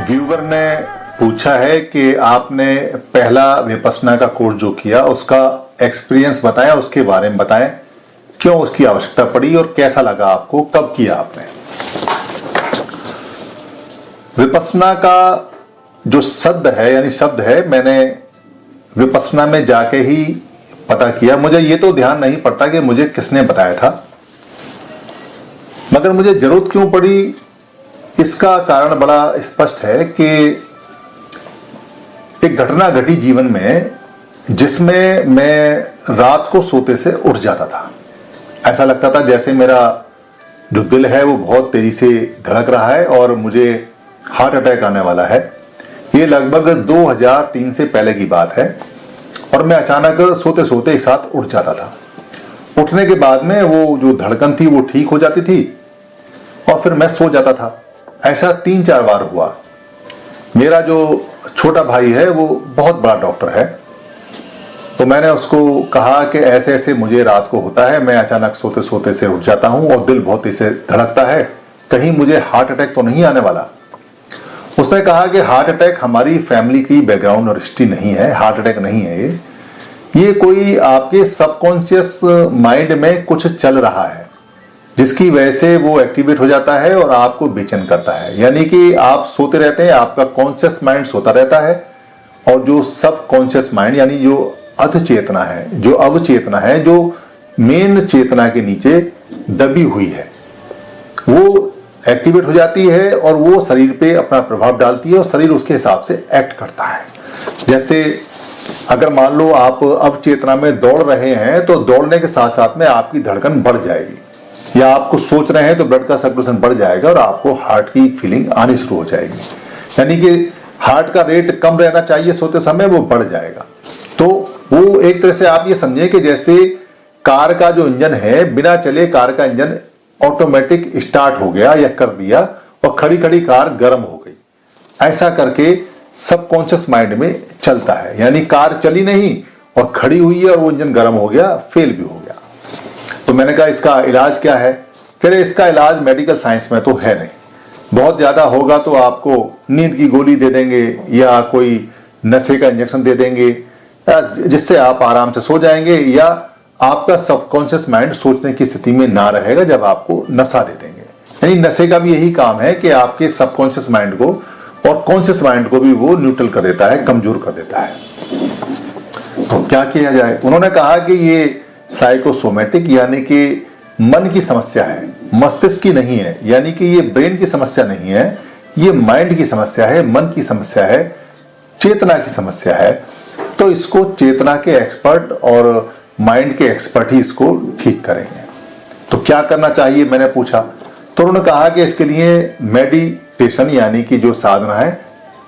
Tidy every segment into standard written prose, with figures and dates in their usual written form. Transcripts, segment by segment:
Viewer ने पूछा है कि आपने पहला विपश्यना का कोर्स जो किया उसका एक्सपीरियंस बताएं, उसके बारे में बताएं, क्यों उसकी आवश्यकता पड़ी और कैसा लगा आपको, कब किया आपने। विपश्यना का जो शब्द है मैंने विपश्यना में जाके ही पता किया। मुझे ये तो ध्यान नहीं पड़ता कि मुझे किसने बताया था, मगर मुझे जरूरत क्यों पड़ी इसका कारण बड़ा स्पष्ट है कि एक घटना घटी जीवन में जिसमें मैं रात को सोते से उठ जाता था। ऐसा लगता था जैसे मेरा जो दिल है वो बहुत तेजी से धड़क रहा है और मुझे हार्ट अटैक आने वाला है। ये लगभग 2003 से पहले की बात है और मैं अचानक सोते सोते एक साथ उठ जाता था। उठने के बाद में वो जो धड़कन थी वो ठीक हो जाती थी और फिर मैं सो जाता था। ऐसा 3-4 बार हुआ। मेरा जो छोटा भाई है वो बहुत बड़ा डॉक्टर है, तो मैंने उसको कहा कि ऐसे ऐसे मुझे रात को होता है, मैं अचानक सोते सोते से उठ जाता हूं और दिल बहुत तेज से धड़कता है, कहीं मुझे हार्ट अटैक तो नहीं आने वाला। उसने कहा कि हार्ट अटैक हमारी फैमिली की बैकग्राउंड और हिस्ट्री नहीं है, हार्ट अटैक नहीं है ये कोई आपके सबकॉन्शियस माइंड में कुछ चल रहा है जिसकी वजह से वो एक्टिवेट हो जाता है और आपको बेचैन करता है। यानी कि आप सोते रहते हैं, आपका कॉन्शियस माइंड सोता रहता है और जो सब कॉन्शियस माइंड यानी जो अध चेतना है, जो अवचेतना है, जो मेन चेतना के नीचे दबी हुई है, वो एक्टिवेट हो जाती है और वो शरीर पे अपना प्रभाव डालती है और शरीर उसके हिसाब से एक्ट करता है। जैसे अगर मान लो आप अवचेतना में दौड़ रहे हैं तो दौड़ने के साथ साथ में आपकी धड़कन बढ़ जाएगी, या आपको सोच रहे हैं तो ब्लड का सर्कुलेशन बढ़ जाएगा और आपको हार्ट की फीलिंग आनी शुरू हो जाएगी। यानी कि हार्ट का रेट कम रहना चाहिए सोते समय, वो बढ़ जाएगा। तो वो एक तरह से आप ये समझे कि जैसे कार का जो इंजन है, बिना चले कार का इंजन ऑटोमेटिक स्टार्ट हो गया या कर दिया और खड़ी खड़ी कार गर्म हो गई। ऐसा करके सबकॉन्शियस माइंड में चलता है, यानी कार चली नहीं और खड़ी हुई है और वो इंजन गर्म हो गया, फेल भी हो गया। तो मैंने कहा इसका इलाज क्या है? कह रहे इसका इलाज मेडिकल साइंस में तो है नहीं, बहुत ज्यादा होगा तो आपको नींद की गोली दे देंगे या कोई नशे का इंजेक्शन दे देंगे जिससे आप आराम से सो जाएंगे, या आपका सबकॉन्शियस माइंड सोचने की स्थिति में ना रहेगा जब आपको नशा दे देंगे। यानी नशे का भी यही काम है कि आपके सबकॉन्शियस माइंड को और कॉन्शियस माइंड को भी वो न्यूट्रल कर देता है, कमजोर कर देता है। तो क्या किया जाए? उन्होंने कहा कि ये साइकोसोमेटिक यानी कि मन की समस्या है, मस्तिष्क की नहीं है। यानी कि ये ब्रेन की समस्या नहीं है, ये माइंड की समस्या है, मन की समस्या है, चेतना की समस्या है। तो इसको चेतना के एक्सपर्ट और माइंड के एक्सपर्ट ही इसको ठीक करेंगे। तो क्या करना चाहिए मैंने पूछा, तो उन्होंने कहा कि इसके लिए मेडिटेशन यानी कि जो साधना है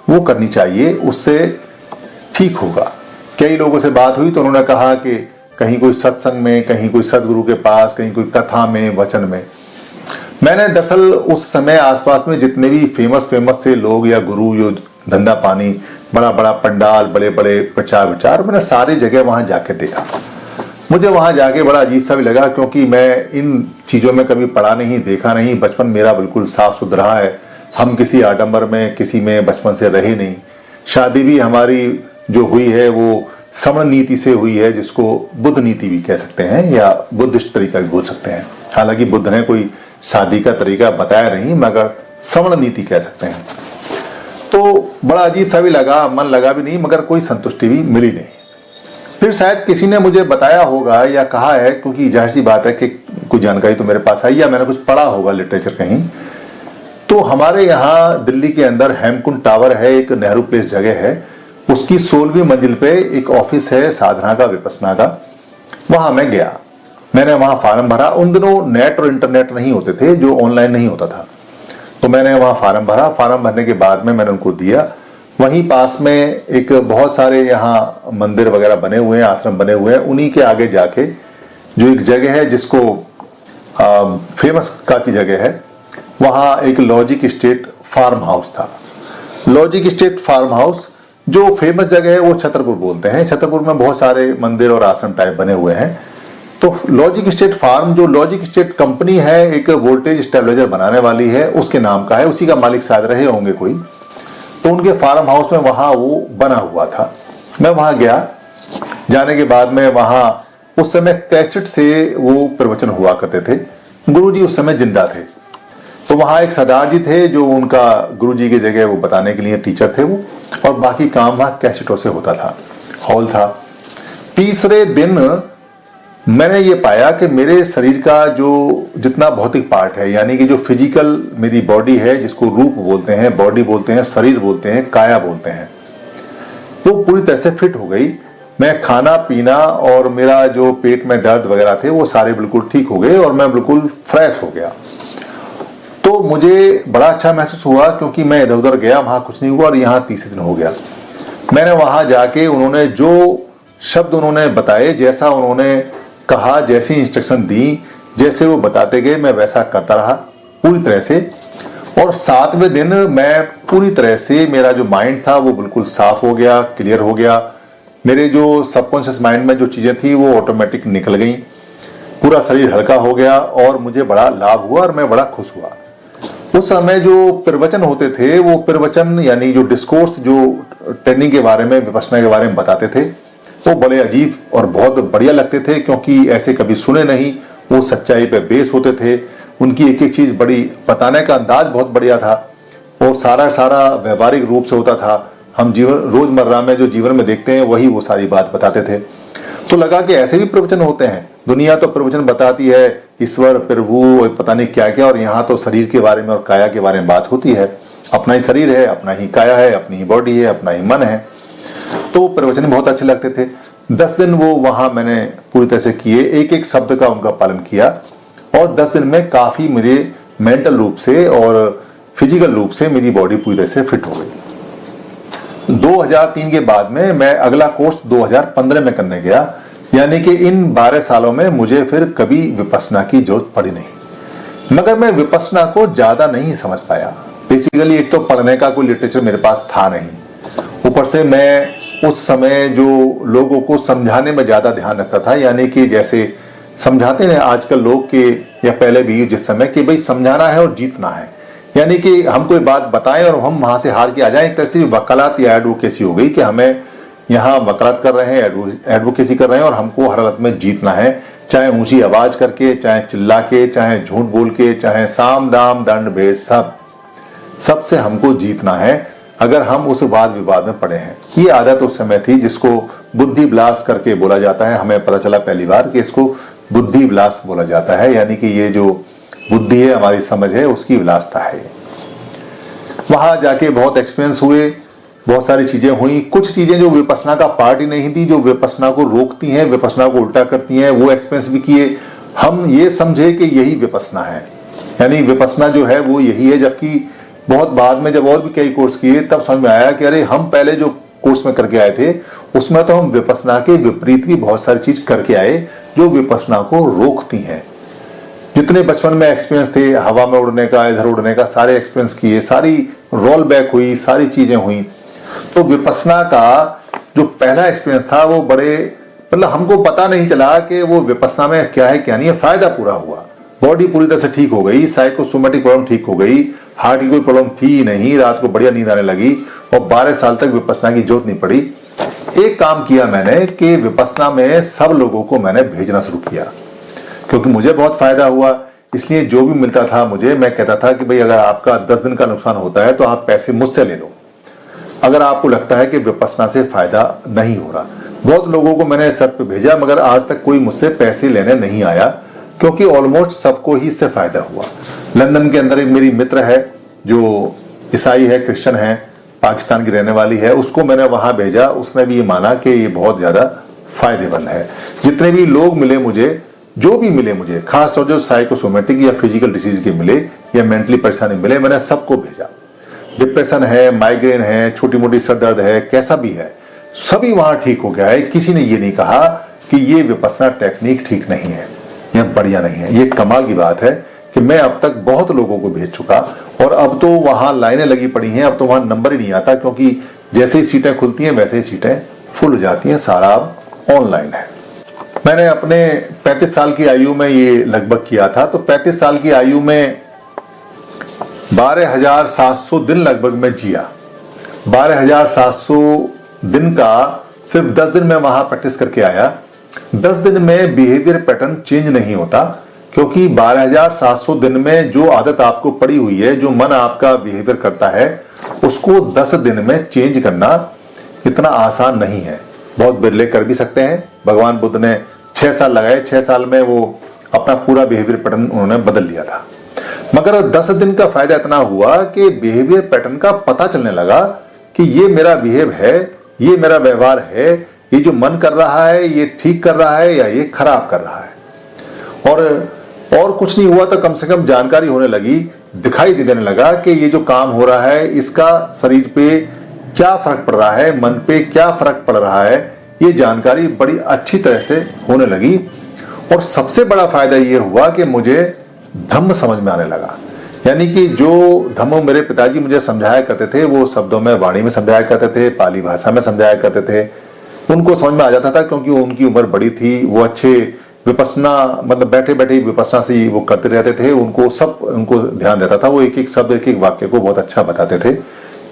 वो करनी चाहिए, उससे ठीक होगा। कई लोगों से बात हुई तो उन्होंने कहा कि कहीं कोई सत्संग में, कहीं कोई सदगुरु के पास, कहीं कोई कथा में, वचन में। मैंने दरअसल उस समय आसपास में जितने भी फेमस से लोग या गुरु जो धंधा पानी, बड़ा बड़ा पंडाल, बड़े बड़े प्रचार विचार, मैंने सारी जगह वहां जाके देखा। मुझे वहां जाके बड़ा अजीब सा भी लगा क्योंकि मैं इन चीजों में कभी पढ़ा नहीं, देखा नहीं। बचपन मेरा बिल्कुल साफ सुथरा है, हम किसी आडंबर में, किसी में बचपन से रहे नहीं। शादी भी हमारी जो हुई है वो श्रवण नीति से हुई है, जिसको बुद्ध नीति भी कह सकते हैं या बुद्धिस्ट तरीका भी बोल सकते हैं। हालांकि बुद्ध ने कोई शादी का तरीका बताया नहीं, मगर श्रवण नीति कह सकते हैं। तो बड़ा अजीब सा भी लगा, मन लगा भी नहीं, मगर कोई संतुष्टि भी मिली नहीं। फिर शायद किसी ने मुझे बताया होगा या कहा है, क्योंकि जाहिर सी बात है कि कुछ जानकारी तो मेरे पास आई या मैंने कुछ पढ़ा होगा लिटरेचर कहीं। तो हमारे यहाँ दिल्ली के अंदर हेमकुंड टावर है, एक नेहरू प्लेस जगह है, उसकी 16वीं मंजिल पे एक ऑफिस है साधना का, विपश्यना का। वहां मैं गया, मैंने वहां फार्म भरा। उन दिनों नेट और इंटरनेट नहीं होते थे, जो ऑनलाइन नहीं होता था। तो मैंने वहां फार्म भरा। फार्म भरने के बाद में मैंने उनको दिया। वहीं पास में एक बहुत सारे यहाँ मंदिर वगैरह बने हुए हैं, आश्रम बने हुए हैं। उन्हीं के आगे जाके जो एक जगह है जिसको फेमस काफी जगह है, वहाँ एक लॉजिक स्टेट फार्म हाउस था। लॉजिक स्टेट फार्म हाउस जो फेमस जगह है वो छतरपुर बोलते हैं। छतरपुर में बहुत सारे मंदिर और आश्रम टाइप बने हुए हैं। तो लॉजिक स्टेट फार्म, जो लॉजिक स्टेट कंपनी है, एक वोल्टेज स्टेबलाइजर बनाने वाली है, उसके नाम का है, उसी का मालिक शायद रहे होंगे कोई। तो उनके फार्म हाउस में वहाँ वो बना हुआ था। मैं वहाँ गया, जाने के बाद में वहाँ उस समय कैसेट से वो प्रवचन हुआ करते थे। गुरुजी उस समय जिंदा थे, तो वहाँ एक सरदार जी थे जो उनका गुरुजी की जगह वो बताने के लिए टीचर थे वो, और बाकी काम वहाँ कैसेटों से होता था, हॉल था। तीसरे दिन मैंने ये पाया कि मेरे शरीर का जो जितना भौतिक पार्ट है, यानी कि जो फिजिकल मेरी बॉडी है, जिसको रूप बोलते हैं, बॉडी बोलते हैं, शरीर बोलते हैं, काया बोलते हैं, वो पूरी तरह से फिट हो गई। मैं खाना पीना और मेरा जो पेट में दर्द वगैरह थे वो सारे बिल्कुल ठीक हो गए और मैं बिल्कुल फ्रेश हो गया। तो मुझे बड़ा अच्छा महसूस हुआ, क्योंकि मैं इधर उधर गया, वहाँ कुछ नहीं हुआ, और यहाँ तीसरे दिन हो गया। मैंने वहाँ जाके उन्होंने जो शब्द उन्होंने बताए, जैसा उन्होंने कहा, जैसी इंस्ट्रक्शन दी, जैसे वो बताते गए, मैं वैसा करता रहा पूरी तरह से। और 7वें दिन मैं पूरी तरह से, मेरा जो माइंड था वो बिल्कुल साफ हो गया, क्लियर हो गया। मेरे जो सबकॉन्शियस माइंड में जो चीज़ें थी वो ऑटोमेटिक निकल गई, पूरा शरीर हल्का हो गया और मुझे बड़ा लाभ हुआ और मैं बड़ा खुश हुआ। उस समय जो प्रवचन होते थे, वो प्रवचन यानी जो डिस्कोर्स, जो ट्रेनिंग के बारे में, विपश्यना के बारे में बताते थे, वो बड़े अजीब और बहुत बढ़िया लगते थे, क्योंकि ऐसे कभी सुने नहीं। वो सच्चाई पे बेस होते थे, उनकी एक एक चीज़ बड़ी बताने का अंदाज बहुत बढ़िया था, और सारा व्यवहारिक रूप से होता था। हम जीवन रोजमर्रा में जो जीवन में देखते हैं वही वो सारी बात बताते थे। तो लगा कि ऐसे भी प्रवचन होते हैं। दुनिया तो प्रवचन बताती है ईश्वर, प्रभु, पता नहीं क्या क्या, और यहाँ तो शरीर के बारे में और काया के बारे में बात होती है। अपना ही शरीर है, अपना ही काया है, अपनी ही बॉडी है, अपना ही मन है। तो प्रवचन बहुत अच्छे लगते थे। 10 दिन वो वहाँ मैंने पूरी तरह से किए, एक एक शब्द का उनका पालन किया, और 10 दिन में काफ़ी मेरे मेंटल रूप से और फिजिकल रूप से मेरी बॉडी पूरी तरह से फिट हो गई। 2003 के बाद में मैं अगला कोर्स 2015 में करने गया, यानी कि इन 12 सालों में मुझे फिर कभी विपश्यना की जरूरत पड़ी नहीं। मगर मैं विपश्यना को ज़्यादा नहीं समझ पाया। बेसिकली एक तो पढ़ने का कोई लिटरेचर मेरे पास था नहीं, ऊपर से मैं उस समय जो लोगों को समझाने में ज़्यादा ध्यान रखता था, यानी कि जैसे समझाते हैं आजकल लोग के, या पहले भी जिस समय, कि भाई समझाना है और जीतना है, यानी कि हम कोई बात बताएं और हम वहाँ से हार के आ जाएं। एक तरह से वकालत या एडवोकेसी हो गई कि हमें यहाँ वकालत कर रहे हैं, एडवोकेसी कर रहे हैं, और हमको हर हालत में जीतना है, चाहे ऊंची आवाज़ करके, चाहे चिल्ला के, चाहे झूठ बोल के, चाहे साम दाम दंड भेद, सबसे हमको जीतना है, अगर हम उस वाद विवाद में पड़े हैं। ये आदत उस समय थी जिसको बुद्धि विलास करके बोला जाता है। हमें पता चला पहली बार कि इसको बुद्धि विलास बोला जाता है, यानी कि ये जो बुद्धि है, हमारी समझ है, उसकी विलासता है। वहां जाके बहुत एक्सपीरियंस हुए, बहुत सारी चीजें हुई। कुछ चीजें जो विपश्यना का पार्ट ही नहीं थी, जो विपश्यना को रोकती हैं, विपश्यना को उल्टा करती हैं, वो एक्सपीरियंस भी किए। हम ये समझे कि यही विपश्यना है, यानी विपश्यना जो है वो यही है। जबकि बहुत बाद में जब और भी कई कोर्स किए तब समझ में आया कि अरे हम पहले जो कोर्स में करके आए थे उसमें तो हम विपश्यना के विपरीत भी बहुत सारी चीज करके आए जो विपश्यना को रोकती हैं। जितने बचपन में एक्सपीरियंस थे, हवा में उड़ने का, इधर उड़ने का, सारे एक्सपीरियंस किए, सारी रोल बैक हुई, सारी चीजें हुई। तो विपश्यना का जो पहला एक्सपीरियंस था वो बड़े, मतलब हमको पता नहीं चला कि वो विपश्यना में क्या है क्या नहीं है। फायदा पूरा हुआ, बॉडी पूरी तरह से ठीक हो गई, साइकोसोमेटिक प्रॉब्लम ठीक हो गई, हार्ट की कोई प्रॉब्लम थी ही नहीं, रात को बढ़िया नींद आने लगी, और 12 साल तक विपश्यना की जरूरत नहीं पड़ी। एक काम किया मैंने कि विपश्यना में सब लोगों को मैंने भेजना शुरू किया, क्योंकि मुझे बहुत फायदा हुआ। इसलिए जो भी मिलता था मुझे, मैं कहता था कि भाई अगर आपका 10 दिन का नुकसान होता है तो आप पैसे मुझसे ले लो, अगर आपको लगता है कि विपश्यना से फायदा नहीं हो रहा। बहुत लोगों को मैंने सर पे भेजा, मगर आज तक कोई मुझसे पैसे लेने नहीं आया, क्योंकि ऑलमोस्ट सबको ही इससे फायदा हुआ। लंदन के अंदर एक मेरी मित्र है जो ईसाई है, क्रिश्चियन है, पाकिस्तान की रहने वाली है, उसको मैंने वहां भेजा। उसने भी ये माना कि ये बहुत ज्यादा फायदेमंद है। जितने भी लोग मिले मुझे, जो भी मिले मुझे, खासतौर जो साइकोसोमेटिक या फिजिकल डिसीज के मिले या मेंटली परेशानी मिले, मैंने सबको भेजा। डिप्रेशन है, माइग्रेन है, छोटी मोटी सर दर्द है, कैसा भी है, सभी वहां ठीक हो गया है। किसी ने ये नहीं कहा कि ये विपश्यना टेक्निक ठीक नहीं है, यह बढ़िया नहीं है। ये कमाल की बात है कि मैं अब तक बहुत लोगों को भेज चुका, और अब तो वहां लाइनें लगी पड़ी हैं, अब तो वहां नंबर ही नहीं आता, क्योंकि जैसे ही सीटें खुलती हैं वैसे ही सीटें फुल हो जाती हैं। सारा अब ऑनलाइन है। मैंने अपने 35 साल की आयु में ये लगभग किया था, तो 35 साल की आयु में 12,700 दिन लगभग मैं जिया। 12,700 दिन का सिर्फ 10 दिन में वहां प्रैक्टिस करके आया। 10 दिन में बिहेवियर पैटर्न चेंज नहीं होता, क्योंकि 12,700 दिन में जो आदत आपको पड़ी हुई है, जो मन आपका बिहेवियर करता है, उसको 10 दिन में चेंज करना इतना आसान नहीं है। बहुत बिरले कर भी सकते हैं। भगवान बुद्ध ने 6 साल लगाए, 6 साल में वो अपना पूरा बिहेवियर पैटर्न उन्होंने बदल लिया था। मगर 10 दिन का फायदा इतना हुआ कि बिहेवियर पैटर्न का पता चलने लगा कि ये मेरा बिहेव है, ये मेरा व्यवहार है, ये जो मन कर रहा है ये ठीक कर रहा है या ये खराब कर रहा है। और कुछ नहीं हुआ तो कम से कम जानकारी होने लगी, दिखाई देने लगा कि ये जो काम हो रहा है इसका शरीर पे क्या फर्क पड़ रहा है, मन पे क्या फर्क पड़ रहा है, ये जानकारी बड़ी अच्छी तरह से होने लगी। और सबसे बड़ा फायदा ये हुआ कि मुझे धम्म समझ में आने लगा। यानी कि जो धम्म मेरे पिताजी मुझे समझाया करते थे, वो शब्दों में, वाणी में समझाया करते थे, पाली भाषा में समझाया करते थे, उनको समझ में आ जाता था, क्योंकि उनकी उम्र बड़ी थी। वो अच्छे विपස්සना, मतलब बैठे बैठे विपස්සना से वो करते रहते थे। उनको ध्यान रहता था। वो एक एक शब्द, एक एक वाक्य को बहुत अच्छा बताते थे।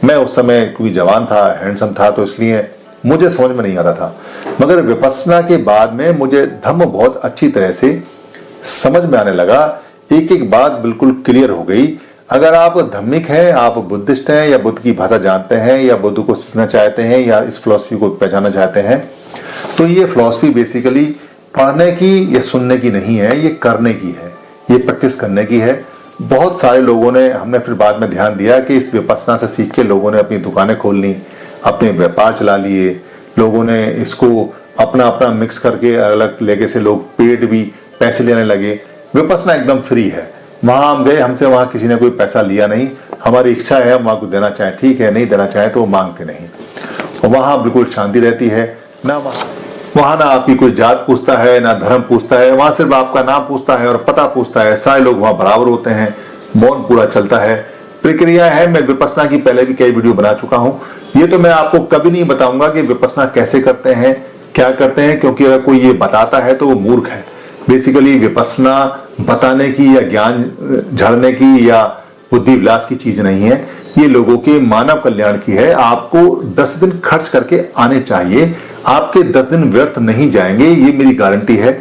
मैं उस समय कोई जवान था, हैंडसम था, तो इसलिए मुझे समझ में नहीं आता था। मगर विपස්සना के बाद में मुझे धम्म बहुत अच्छी तरह से समझ में आने लगा। एक एक बात बिल्कुल क्लियर हो गई। अगर आप धम्मिक हैं, आप बुद्धिस्ट हैं, या बुद्ध की भाषा जानते हैं, या बुद्ध को सीखना चाहते हैं, या इस फिलॉसफी को पहचानना चाहते हैं, तो ये फिलॉसफी बेसिकली पढ़ने की या सुनने की नहीं है, ये करने की है, ये प्रैक्टिस करने की है। बहुत सारे लोगों ने, हमने फिर बाद में ध्यान दिया कि इस विपස්සना से सीख के लोगों ने अपनी दुकानें खोल ली, अपने व्यापार चला लिए, लोगों ने इसको अपना अपना मिक्स करके अलग लेके से लोग पेड भी पैसे लेने लगे। विपස්සना एकदम फ्री है। वहां हम गए, हमसे वहां किसी ने कोई पैसा लिया नहीं। हमारी इच्छा है, हम वहां को देना चाहें ठीक है, नहीं देना चाहें तो वो मांगते नहीं। और वहां बिल्कुल शांति रहती है। ना वहां ना आपकी कोई जात पूछता है, ना धर्म पूछता है। वहां सिर्फ आपका नाम पूछता है और पता पूछता है। सारे लोग वहां बराबर होते हैं, मौन पूरा चलता है। प्रक्रिया है, मैं विपස්සना की पहले भी कई वीडियो बना चुका हूं। ये तो मैं आपको कभी नहीं बताऊंगा कि विपස්සना कैसे करते हैं, क्या करते हैं, क्योंकि अगर कोई ये बताता है तो वो मूर्ख है। बेसिकली विपස්සना बताने की या ज्ञान झड़ने की या बुद्धि विलास की चीज नहीं है। ये लोगों के मानव कल्याण की है। आपको 10 दिन खर्च करके आने चाहिए। आपके 10 दिन व्यर्थ नहीं जाएंगे, ये मेरी गारंटी है।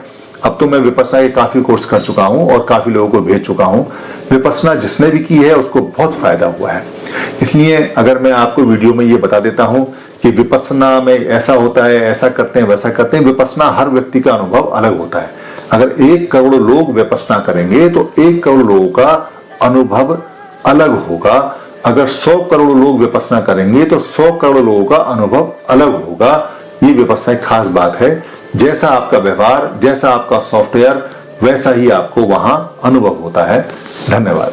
अब तो मैं विपස්සना के काफी कोर्स कर चुका हूं और काफी लोगों को भेज चुका हूं। विपස්සना जिसने भी की है उसको बहुत फायदा हुआ है। इसलिए अगर मैं आपको वीडियो में ये बता देता हूं कि विपස්සना में ऐसा होता है, ऐसा करते हैं, वैसा करते हैं, विपස්සना हर व्यक्ति का अनुभव अलग होता है। अगर 1 करोड़ लोग विपස්සना करेंगे तो 1 करोड़ लोगों का अनुभव अलग होगा। अगर 100 करोड़ लोग विपස්සना करेंगे तो 100 करोड़ लोगों का अनुभव अलग होगा। ये विपස්සना एक खास बात है। जैसा आपका व्यवहार, जैसा आपका सॉफ्टवेयर, वैसा ही आपको वहां अनुभव होता है। धन्यवाद।